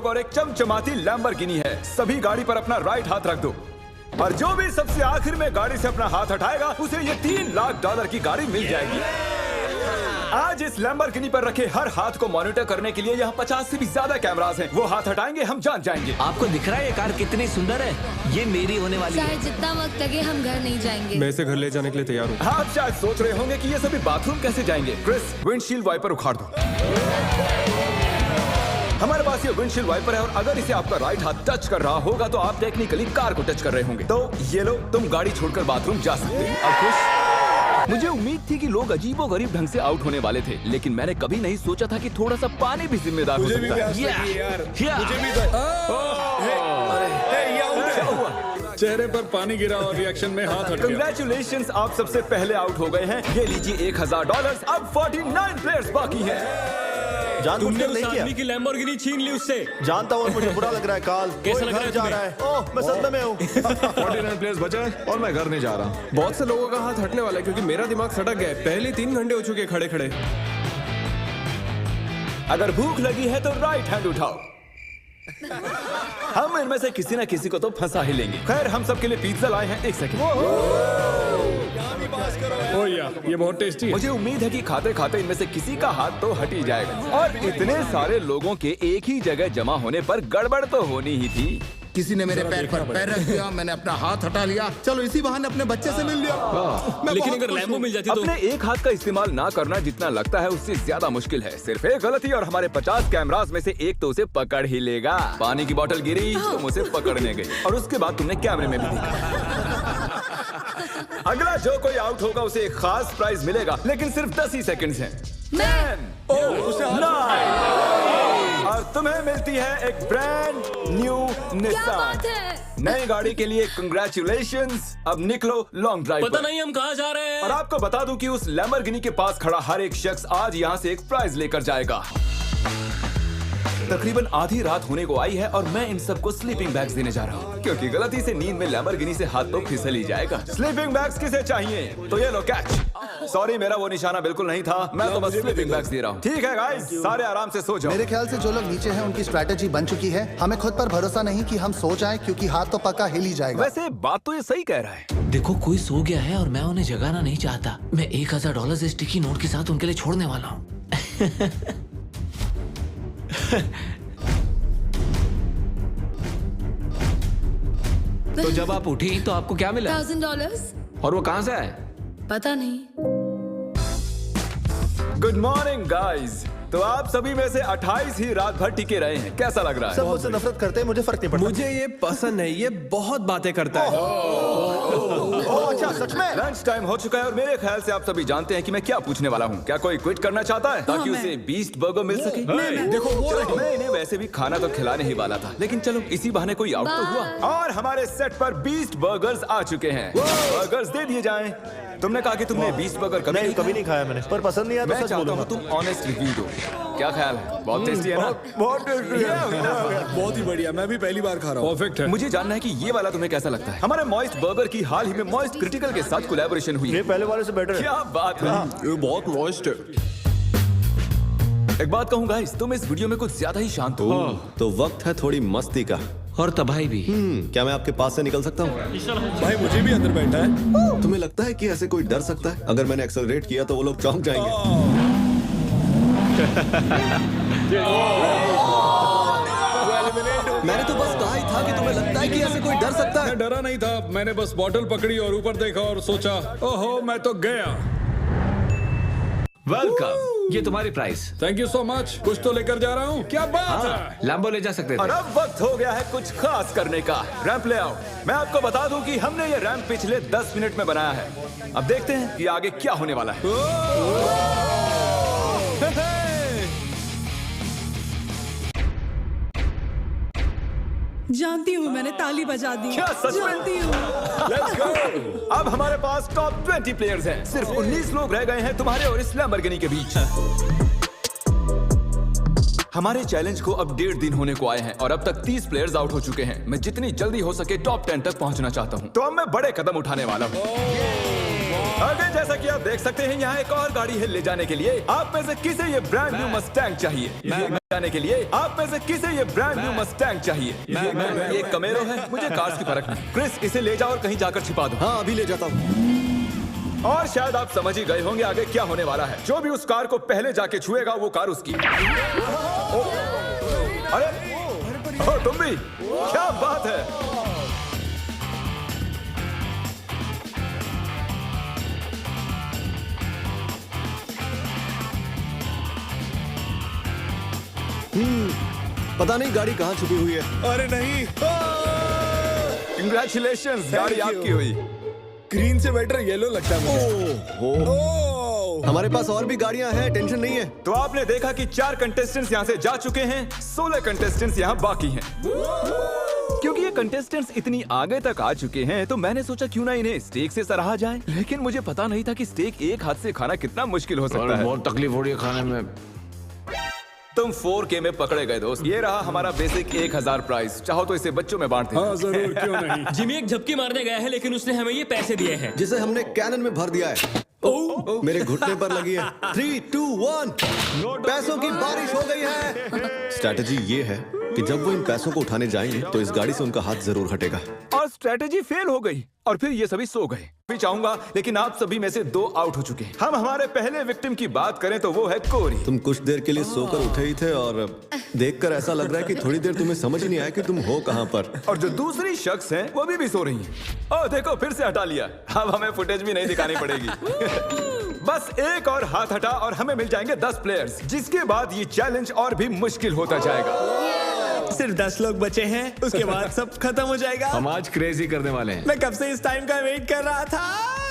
और एक चमचमाती लैम्बोर्गिनी है। सभी गाड़ी पर अपना राइट हाथ रख दो और जो भी सबसे आखिर में गाड़ी से अपना हाथ हटाएगा उसे ये $3 लाख की गाड़ी मिल जाएगी। आज इस लैम्बोर्गिनी पर रखे हर हाथ को मॉनिटर करने के लिए यहाँ 50 से भी ज्यादा कैमरास हैं। वो हाथ हटाएंगे हम जान जाएंगे। आपको दिख रहा है ये कार कितनी सुंदर है? ये मेरी होने वाली है। चाहे जितना वक्त लगे हम घर नहीं जाएंगे। मैं इसे घर ले जाने के लिए तैयार हूँ। आप शायद सोच रहे होंगे कि ये सभी बाथरूम कैसे जाएंगे। क्रिस, विंडशील्ड वाइपर उखाड़ दो। हमारे पास ये विंडशील्ड वाइपर है और अगर इसे आपका राइट हाथ टच कर रहा होगा तो आप टेक्निकली कार को टच कर रहे होंगे। तो ये लो, तुम गाड़ी छोड़कर बाथरूम जा सकते हो। अब खुश? मुझे उम्मीद थी कि लोग अजीबोगरीब ढंग से आउट होने वाले थे, लेकिन मैंने कभी नहीं सोचा था कि थोड़ा सा पानी भी जिम्मेदार हो सकता है। चेहरे पर पानी गिरा और रिएक्शन में हाथ हट गया। कंग्रेचुलेशंस, आप सबसे पहले आउट हो गए हैं। ये लीजिए $1000। अब 49 प्लेयर्स बाकी हैं। तुमने उस आदमी की लैम्बोर्गिनी छीन ली उससे। जानता हूँ, मुझे बुरा लग रहा है। काल कैसा लग रहा है जा रहा है। ओह, मैं सदमे में हूँ। 49 प्लेयर्स बचे हैं और मैं घर नहीं जा रहा। बहुत से लोगों का हाथ हटने वाला है क्योंकि मेरा दिमाग सटक गया है। पहले 3 घंटे हो चुके खड़े खड़े। अगर भूख लगी है तो राइट हैंड उठाओ। हम इनमें से किसी ना किसी को तो फंसा ही लेंगे। खैर, हम सबके लिए पिज्जा लाए हैं। 1 सेकंड। ओह यार, ये बहुत टेस्टी है। मुझे उम्मीद है कि खाते खाते इनमें से किसी का हाथ तो हट ही जाएगा। और इतने सारे लोगों के एक ही जगह जमा होने पर गड़बड़ तो होनी ही थी। किसी ने मेरे पैर पर पैर रख दिया, मैंने अपना हाथ हटा लिया। चलो इसी बहाने अपने बच्चे से मिल लिया। लेकिन अगर लैम्बो मिल जाती तो अपने एक हाथ का इस्तेमाल ना करना जितना लगता है उससे ज्यादा मुश्किल है। सिर्फ एक गलती और हमारे 50 कैमरास में से एक तो उसे पकड़ ही लेगा। पानी की बोतल गिरी, तुम उसे पकड़ने गई और उसके बाद तुमने कैमरे में भी देखा। अगला जो कोई आउट होगा उसे एक खास प्राइज मिलेगा, लेकिन सिर्फ 10 ही सेकंड्स हैं। 10, 9 और तुम्हें मिलती है एक ब्रांड न्यू निसान। नई गाड़ी के लिए कंग्रेचुलेशंस। अब निकलो लॉन्ग ड्राइव पता पर। नहीं हम कहाँ जा रहे हैं। और आपको बता दूं कि उस लैम्बोर्गिनी के पास खड़ा हर एक शख्स आज यहाँ से एक प्राइज लेकर जाएगा। तकरीबन आधी रात होने को आई है और मैं इन सबको स्लीपिंग बैग्स देने जा रहा हूँ, क्योंकि गलती से नींद में लैम्बोर्गिनी से हाथ तो फिसल ही जाएगा। स्लीपिंग बैग्स किसे चाहिए? तो ये लो कैच। सॉरी, मेरा वो निशाना बिल्कुल नहीं था। मैं तो बस स्लीपिंग बैग्स दे रहा हूँ। ठीक है गाइस, सारे आराम से सो जाओ। मेरे ख्याल से जो लोग नीचे हैं उनकी स्ट्रैटेजी बन चुकी है। हमें खुद पर भरोसा नहीं कि हम सो जाएं, क्योंकि हाथ तो पक्का हिल ही जाएगा। वैसे बात तो ये सही कह रहा है। देखो, कोई सो गया है और मैं उन्हें जगाना नहीं चाहता। मैं $1000 स्टिकी नोट के साथ उनके लिए छोड़ने वाला हूँ। तो जब आप उठी तो आपको क्या मिला? $1000। और वो कहाँ से आए? पता नहीं। Good morning guys. तो आप सभी में से 28 ही रात भर टिके रहे हैं। कैसा लग रहा है? सब मुझसे नफरत करते हैं, मुझे फर्क नहीं पड़ता। मुझे ये पसंद है। ये बहुत बातें करता है। ओह, अच्छा, सच में? लंच टाइम हो चुका है और मेरे ख्याल से आप सभी जानते हैं कि मैं क्या पूछने वाला हूँ। क्या कोई क्विट करना चाहता है ताकि उसे बीस्ट बर्गर मिल सके? देखो, मैं इन्हें वैसे भी खाना तो खिलाने ही वाला था, लेकिन चलो इसी बहाने कोई आउट तो हुआ। और हमारे सेट पर बीस्ट बर्गर्स आ चुके हैं। बर्गर्स दे दिए जाएं। तुमने कहा कि तुमने बीस्ट बर्गर कभी नहीं खाया मैंने, पर पसंद नहीं आया तो मैं सच चाहता हूँ बोलूंगा। तुम ऑनेस्ट रिव्यू दो। क्या ख्याल है? बहुत टेस्टी है ना? बहुत टेस्टी है। बहुत ही बढ़िया, मैं भी पहली बार खा रहा हूँ। परफेक्ट है। मुझे जानना है कि ये वाला तुम्हें कैसा लगता है। हमारे मॉइस्ट बर्गर की हाल ही में मॉइस्ट क्रिटिकल के साथ कोलैबोरेशन हुई ये है। पहले वाले से बेटर है। क्या बात है। ये बहुत मॉइस्ट है। एक बात कहूँ गाइस, तुम इस वीडियो में कुछ ज्यादा ही शांत हो। तो वक्त है थोड़ी मस्ती का। और तबाही भी। क्या मैं आपके पास से निकल सकता हूँ? भाई मुझे भी अंदर बैठा है। तुम्हें लगता है कि ऐसे कोई डर सकता है? अगर मैंने एक्सेलरेट किया तो वो लोग चौंक जाएंगे। मैंने तो बस कहा ही था कि तुम्हें लगता है कि ऐसे कोई डर सकता है। मैं डरा नहीं था, मैंने बस बॉटल पकड़ी और ऊपर देखा और सोचा, ओहो मैं तो गया। वेलकम, ये तुम्हारी price. Thank you so much. कुछ तो लेकर जा रहा हूँ। क्या बात है। लैम्बो ले जा सकते और थे। अब वक्त हो गया है कुछ खास करने का। रैंप ले आओ। मैं आपको बता दूं कि हमने ये रैंप पिछले 10 मिनट में बनाया है। अब देखते हैं कि आगे क्या होने वाला है। जानती हूँ, मैंने ताली बजा दी। क्या सच में? जानती हूँ। Let's go! अब हमारे पास टॉप 20 प्लेयर्स हैं। सिर्फ 19 लोग रह गए हैं तुम्हारे और इस लैम्बोर्गिनी के बीच। हमारे चैलेंज को अब 1.5 दिन होने को आए हैं और अब तक 30 प्लेयर्स आउट हो चुके हैं। मैं जितनी जल्दी हो सके टॉप 10 तक पहुंचना चाहता हूं। तो अब मैं बड़े कदम उठाने वाला हूं। आगे जैसा कि आप देख सकते हैं यहाँ एक और गाड़ी है ले जाने के लिए। आप में से किसे ये ब्रांड न्यू मस्टैंग चाहिए? ले जाने के लिए आप में से किसे ये ब्रांड न्यू मस्टैंग चाहिए? ये कमेरो है, मुझे कार्स की फर्क नहीं। क्रिस, इसे ले जाओ और कहीं जाकर छिपा दो। हाँ अभी ले जाता हूँ। और शायद आप समझ ही गए होंगे आगे क्या होने वाला है। जो भी उस कार को पहले जाके छुएगा वो कार उसकी। अरे तुम भी, क्या बात है। पता नहीं गाड़ी कहाँ छुपी हुई है। अरे नहीं, कंग्रेचुलेशंस, गाड़ी आपकी हुई। ग्रीन से बेटर येलो लगता है मुझे। हमारे पास और भी गाड़ियां हैं, टेंशन नहीं है। तो आपने देखा कि 4 कंटेस्टेंट्स यहाँ से जा चुके हैं, 16 कंटेस्टेंट्स यहाँ बाकी हैं। क्योंकि ये कंटेस्टेंट्स इतनी आगे तक आ चुके हैं तो मैंने सोचा क्यों ना इन्हें स्टेक से सराहा जाए। लेकिन मुझे पता नहीं था कि स्टेक एक हाथ से खाना कितना मुश्किल हो सकता है। बहुत तकलीफ हो रही है खाने में। तुम 4K में पकड़े गए दोस्त। ये रहा हमारा बेसिक 1000 प्राइस। चाहो तो इसे बच्चों में बांटते हैं। हाँ जरूर, क्यों नहीं। जिमी एक झपकी मारने गया है लेकिन उसने हमें ये पैसे दिए हैं जिसे हमने कैनन में भर दिया है। मेरे घुटने पर लगी है। 3, 2, 1 पैसों की बारिश हो गई है। स्ट्रैटेजी ये है कि जब वो इन पैसों को उठाने जाएंगे तो इस गाड़ी से उनका हाथ जरूर हटेगा। और स्ट्रेटेजी फेल हो गई और फिर ये सभी सो गए। भी चाहूंगा लेकिन आप सभी में से 2 आउट हो चुके हैं। हम हमारे पहले विक्टिम की बात करें तो वो है कोरी। तुम कुछ देर के लिए सोकर उठे ही थे और देखकर ऐसा लग रहा है कि थोड़ी देर तुम्हें समझ ही नहीं आया कि तुम हो कहाँ पर। और जो दूसरी शख्स हैं वो भी सो रही हैं। ओह देखो, फिर से हटा लिया। अब हमें फुटेज भी नहीं दिखानी पड़ेगी। बस एक और हाथ हटा और हमें मिल जाएंगे 10 प्लेयर्स, जिसके बाद ये चैलेंज और भी मुश्किल होता जाएगा। सिर्फ 10 लोग बचे हैं, उसके बाद सब खत्म हो जाएगा। हम आज क्रेजी करने वाले हैं। मैं कब से इस टाइम का वेट कर रहा था।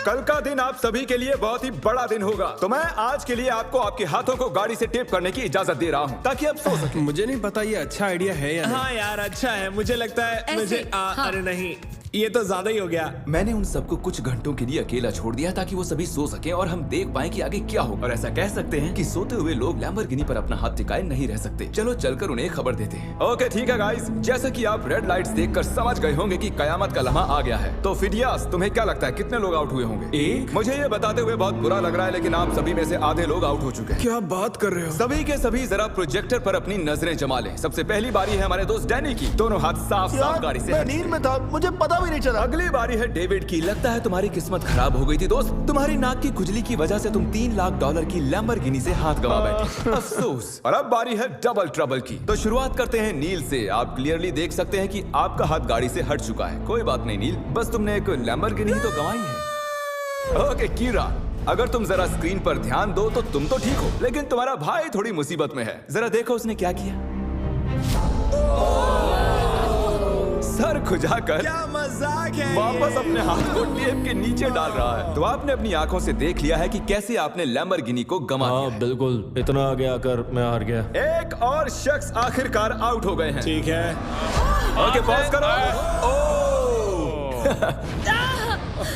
कल का दिन आप सभी के लिए बहुत ही बड़ा दिन होगा। तो मैं आज के लिए आपको आपके हाथों को गाड़ी से टेप करने की इजाजत दे रहा हूँ ताकि आप सो सकें। मुझे नहीं पता ये अच्छा आइडिया है या नहीं। हाँ यार अच्छा है, मुझे लगता है ऐसे, मुझे हाँ। अरे नहीं, ये तो ज्यादा ही हो गया। मैंने उन सबको कुछ घंटों के लिए अकेला छोड़ दिया ताकि वो सभी सो सकें और हम देख पाएं कि आगे क्या हो। और ऐसा कह सकते हैं कि सोते हुए लोग लैम्बोर्गिनी पर अपना हाथ टिकाए नहीं रह सकते। चलो चलकर उन्हें खबर देते हैं। ओके ठीक है गाइस, जैसा कि आप रेड लाइट्स देखकर समझ गए होंगे कि कयामत का लम्हा आ गया है। तो फिडियास, तुम्हें क्या लगता है कितने लोग आउट हुए होंगे? एक। मुझे ये बताते हुए बहुत बुरा लग रहा है लेकिन आप सभी में से आधे लोग आउट हो चुके हैं। क्या बात कर रहे हो? सभी के सभी जरा प्रोजेक्टर पर अपनी नजरें जमा लें। सबसे पहली बारी है हमारे दोस्त डैनी की। दोनों हाथ साफ साफ गाड़ी से मैं हटाएं। नींद में था, मुझे पता भी नहीं चला। अगली बारी है डेविड की। लगता है तुम्हारी किस्मत खराब हो गई थी दोस्त। तुम्हारी नाक की खुजली की वजह से तुम $3 लाख की लैम्बोर्गिनी से हाथ गंवा बैठे। अफसोस। और अब बारी है डबल ट्रबल की। तो शुरुआत करते हैं नील से। आप क्लियरली देख सकते हैं कि आपका हाथ गाड़ी से हट चुका है। कोई बात नहीं नील, बस तुमने एक लैम्बोर्गिनी ही तो गंवाई है। ओके कीरा, अगर तुम जरा स्क्रीन पर ध्यान दो तो तुम तो ठीक हो, लेकिन तुम्हारा भाई थोड़ी मुसीबत में है। जरा देखो उसने क्या किया। सर खुजाकर क्या मजाक है। वापस अपने हाथ को टेप के नीचे डाल रहा है। तो आपने अपनी आंखों से देख लिया है कि कैसे आपने लैम्बोर्गिनी को गंवा दिया है। बिल्कुल। इतना आगे आकर मैं हार गया। एक और शख्स आखिरकार आउट हो गए हैं। ठीक है, ओके पॉज करो।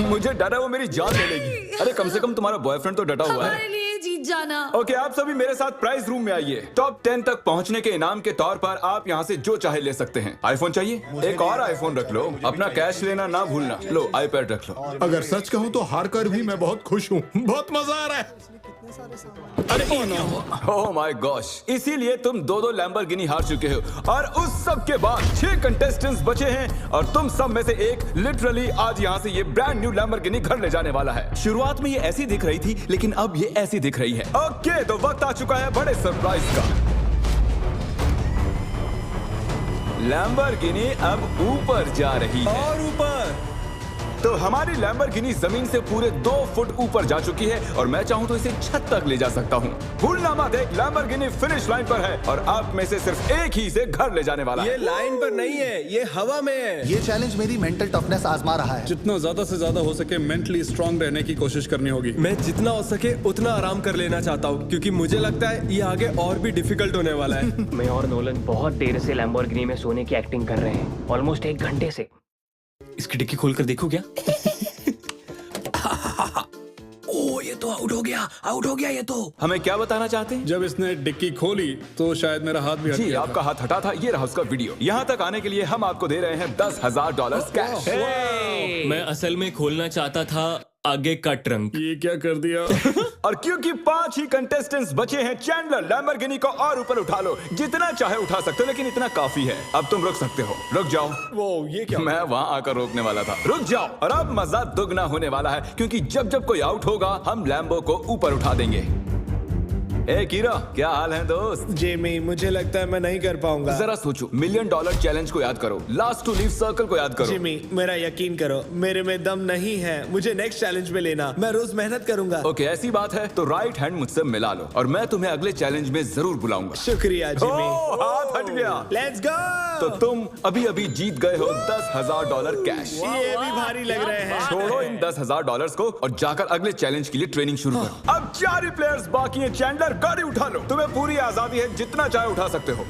मुझे डर है वो मेरी जान ले लेगी। अरे कम से कम तुम्हारा बॉयफ्रेंड तो डटा हुआ है। हमारे लिए जीत जाना। ओके आप सभी मेरे साथ प्राइज रूम में आइए। टॉप 10 तक पहुंचने के इनाम के तौर पर आप यहाँ से जो चाहे ले सकते हैं। आईफोन चाहिए? एक और आईफोन रख लो। अपना कैश लेना ना भूलना। लो आईपैड रख लो। अगर सच कहूँ तो हार कर भी मैं बहुत खुश हूँ। बहुत मजा आ रहा है। ओह माय गॉश, इसीलिए तुम 2-2 लैम्बोर्गिनी हार चुके हो। और उस सब के बाद 6 कंटेस्टेंट्स बचे हैं और तुम सब में से एक लिटरली आज यहाँ से ये ब्रांड न्यू लैम्बोर्गिनी घर ले जाने वाला है। शुरुआत में ये ऐसी दिख रही थी लेकिन अब ये ऐसी दिख रही है। ओके तो वक्त आ चुका है बड़े सरप्राइज का। लैम्बोर्गिनी अब ऊपर जा रही है। और ऊपर। तो हमारी लैम्बोर्गिनी जमीन से पूरे 2 फुट ऊपर जा चुकी है और मैं चाहूँ तो इसे छत तक ले जा सकता हूँ। भूलना देख, लैम्बोर्गिनी फिनिश लाइन पर है और आप में से सिर्फ एक ही इसे घर ले जाने वाला है। ये लाइन पर नहीं है, ये हवा में है। ये चैलेंज मेरी मेंटल टफनेस आजमा रहा है। जितना ज्यादा से ज्यादा हो सके मेंटली स्ट्रांग रहने की कोशिश करनी होगी। मैं जितना हो सके उतना आराम कर लेना चाहता हूँ क्योंकि मुझे लगता है ये आगे और भी डिफिकल्ट होने वाला है। मैं और नोलन बहुत देर से लैम्बोर्गिनी में सोने की एक्टिंग कर रहे हैं, ऑलमोस्ट 1 घंटे से। इसकी डिक्की खोलकर देखो क्या। ओ ये तो आउट हो गया ये तो। हमें क्या बताना चाहते हैं? जब इसने डिक्की खोली तो शायद मेरा हाथ भी हट जी गया आपका हाथ हटा था। ये रहा उसका वीडियो। यहाँ तक आने के लिए हम आपको दे रहे हैं $10,000 कैश। मैं असल में खोलना चाहता था आगे का ट्रंक। ये क्या कर दिया? और क्योंकि 5 ही कंटेस्टेंट्स बचे हैं, चैंडलर लैम्बोर्गिनी को और ऊपर उठा लो, जितना चाहे उठा सकते हो, लेकिन इतना काफी है। अब तुम रुक सकते हो, रुक जाओ। वो ये क्या? मैं वहाँ आकर रोकने वाला था, रुक जाओ। और अब मजा दुगना होने वाला है, क्योंकि जब जब कोई आउट होगा हम लैम्बो को ऊपर उठा देंगे। ए कीरा, क्या हाल है दोस्त? जेमी, मुझे लगता है मैं नहीं कर पाऊंगा। जरा सोचो, $1 मिलियन चैलेंज को याद करो, लास्ट टू लीव सर्कल को याद करो। जिमी, मेरा यकीन करो, मेरे में दम नहीं है। मुझे नेक्स्ट चैलेंज में लेना, मैं रोज मेहनत करूंगा। ओके, ऐसी बात है तो राइट हैंड मुझसे मिला लो और मैं तुम्हें अगले चैलेंज में जरूर बुलाऊंगा। शुक्रिया जिमी। हाथ हट गया। Let's go. तो तुम अभी अभी जीत गए हो $10,000 कैश। ये भी भारी लग रहे हैं। छोड़ो इन $10,000 को और जाकर अगले चैलेंज के लिए ट्रेनिंग शुरू करो। अब 4 ही प्लेयर्स बाकी हैं। चैंडलर, गाड़ी उठा लो, तुम्हें पूरी आजादी है, जितना चाहे उठा सकते हो।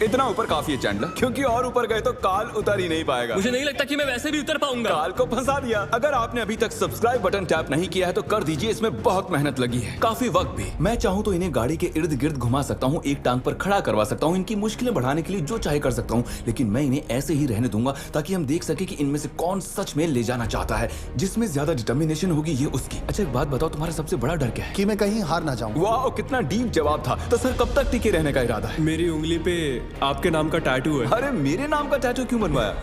इतना ऊपर काफी है चैंडलर, क्योंकि और ऊपर गए तो काल उतर ही नहीं पाएगा। मुझे नहीं लगता कि मैं वैसे भी उतर पाऊंगा। काल को फंसा दिया। अगर आपने अभी तक सब्सक्राइब बटन टैप नहीं किया है तो कर दीजिए, इसमें बहुत मेहनत लगी है, काफी वक्त भी। मैं चाहूँ तो इन्हें गाड़ी के इर्द गिर्द घुमा सकता हूँ, एक टांग पर खड़ा करवा सकता हूँ, इनकी मुश्किलें बढ़ाने के लिए जो चाहे कर सकता हूँ, लेकिन मैं इन्हें ऐसे ही रहने दूंगा ताकि हम देख सके कि इनमें से कौन सच में ले जाना चाहता है। जिसमें ज्यादा डिटर्मिनेशन होगी ये उसकी। अच्छा एक बात बताओ, तुम्हारा सबसे बड़ा डर क्या है? कि मैं कहीं हार ना जाऊं। वाह, कितना डीप जवाब था। तो सर कब तक टिके रहने का इरादा है? मेरी उंगली पे आपके नाम का टैटू है। अरे मेरे नाम का टैटू क्यों बनवाया?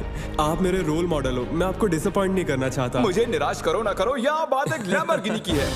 आप मेरे रोल मॉडल हो, मैं आपको डिसअपॉइंट नहीं करना चाहता। मुझे निराश करो ना करो, यहाँ बात एक लैम्बोर्गिनी की है।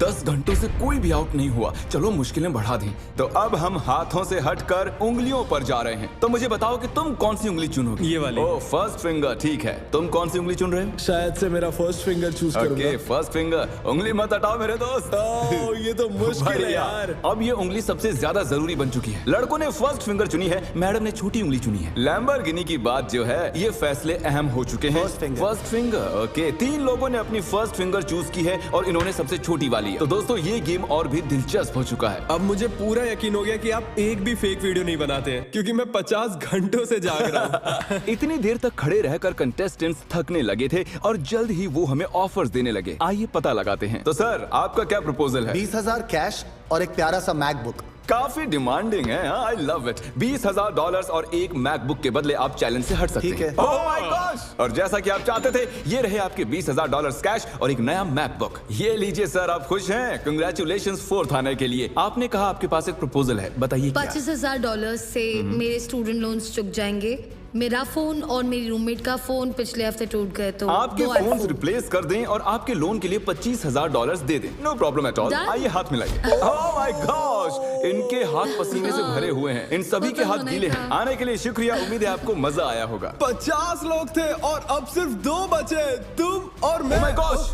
10 घंटों से कोई भी आउट नहीं हुआ, चलो मुश्किलें बढ़ा दी। तो अब हम हाथों से हटकर उंगलियों पर जा रहे हैं। तो मुझे बताओ कि तुम कौन सी उंगली चुनोगे? ये वाली। ओह, फर्स्ट फिंगर, ठीक है। तुम कौन सी उंगली चुन रहे हो? शायद से मेरा फर्स्ट फिंगर चूज ओके, करूंगा। First finger. उंगली मत हटाओ मेरे दोस्त। ओह, ये तो मुश्किल है बढ़िया। यार। अब ये उंगली सबसे ज्यादा जरूरी बन चुकी है। लड़कों ने फर्स्ट फिंगर चुनी है, मैडम ने छोटी उंगली चुनी है। लैम्बोर्गिनी की बात जो है, ये फैसले अहम हो चुके हैं। First finger, okay. 3 लोगों ने अपनी फर्स्ट फिंगर चूज की है और इन्होंने सबसे छोटी वाली है। तो दोस्तों ये गेम और भी दिलचस्प हो चुका है। अब मुझे पूरा यकीन हो गया कि आप एक भी फेक वीडियो नहीं बनाते हैं, क्योंकि मैं 50 घंटों से जाग रहा हूँ। इतनी देर तक खड़े रहकर कंटेस्टेंट्स थकने लगे थे और जल्द ही वो हमें ऑफर्स देने लगे। आइए पता लगाते हैं। तो सर आपका क्या प्रपोजल है? 20,000 कैश और एक प्यारा सा मैकबुक। काफी डिमांडिंग है। I love it. $20,000 और एक मैकबुक के बदले आप चैलेंज से हट सकते ठीक हैं। है। Oh my gosh! और जैसा कि आप चाहते थे, ये रहे आपके $20,000 कैश और एक नया मैकबुक। ये लीजिए सर, आप खुश हैं? कंग्रेचुलेशंस 4th आने के लिए। आपने कहा आपके पास एक प्रपोजल है, बताइए क्या? $25,000 से मेरे स्टूडेंट लोन्स चुक जाएंगे। मेरा फोन और मेरी रूममेट का फोन पिछले हफ्ते टूट गए, तो आपके 2 फोन iPhone। रिप्लेस कर दें और आपके लोन के लिए $25,000 दे दें। No problem at all. Done? आइए हाथ मिलाइए। Oh my gosh! इनके हाथ पसीने से भरे हुए हैं। इन सभी के वो तो हाथ होना गीले ही हैं। था। आने के लिए शुक्रिया। उम्मीद है आपको मजा आया होगा। 50 लोग थे और अब सिर्फ 2 बचे, तुम और मैं। Oh my gosh!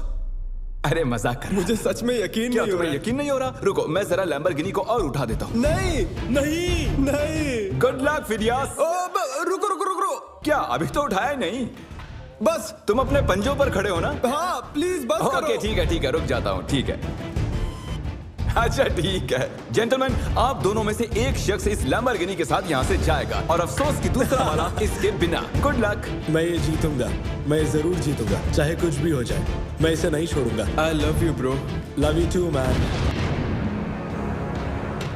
अरे मजाक कर रहा। मुझे सच में यकीन क्या नहीं हो तुम्हें रहा। यकीन नहीं हो रहा? रुको, मैं जरा लैम्बोर्गिनी को और उठा देता हूँ। नहीं नहीं नहीं। Good luck Phidias. रुको रुको रुको रुको। क्या अभी तो उठाया नहीं? बस। तुम अपने पंजों पर खड़े हो ना? हाँ प्लीज बस करो। ओके ठीक है, रुक जाता हूँ। ठीक है, अच्छा ठीक है। जेंटलमैन, आप दोनों में से एक शख्स इस लैम्बोर्गिनी के साथ यहाँ से जाएगा और अफसोस कि दूसरा वाला इसके बिना। Good luck. मैं ये जीतूंगा, मैं जरूर जीतूंगा, चाहे कुछ भी हो जाए। मैं इसे नहीं छोड़ूंगा। I love you bro. Love you too man.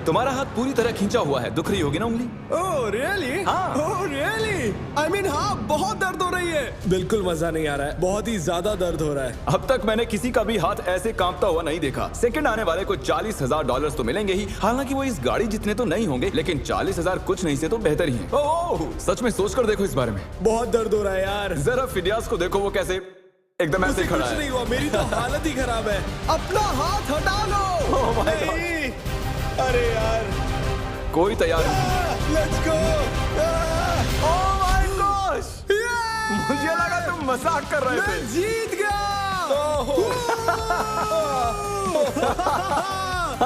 तुम्हारा हाथ पूरी तरह खींचा हुआ है, दुख रही होगी ना उंगली? Oh really? हाँ। Oh really? आई मीन हाँ, बहुत दर्द हो रही है। बिल्कुल मजा नहीं आ रहा है, बहुत ही ज्यादा दर्द हो रहा है। अब तक मैंने किसी का भी हाथ ऐसे कांपता हुआ नहीं देखा। सेकंड आने वाले को $40,000 तो मिलेंगे ही। हालांकि वो इस गाड़ी जितने तो नहीं होंगे, लेकिन 40,000 कुछ नहीं से तो बेहतर ही है। ओह, सच में सोचकर देखो इस बारे में। बहुत दर्द हो रहा है यार। जरा फिडियास को देखो, वो कैसे एकदम ऐसे उसे खड़ा कुछ है। नहीं हुआ, मेरी तो हालत ही खराब है। अपना हाथ हटा लो। Oh my God. नहीं। अरे यार, कोई तैयार नहीं। Let's go. Oh my gosh! मुझे लगा तुम मजाक कर रहे थे। जीत गया।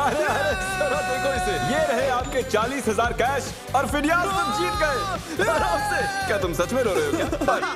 अरे जरा देखो इसे। ये रहे आपके 40,000 कैश और फिडियास तुम जीत गए। आराम से। क्या तुम सच में रो रहे हो क्या?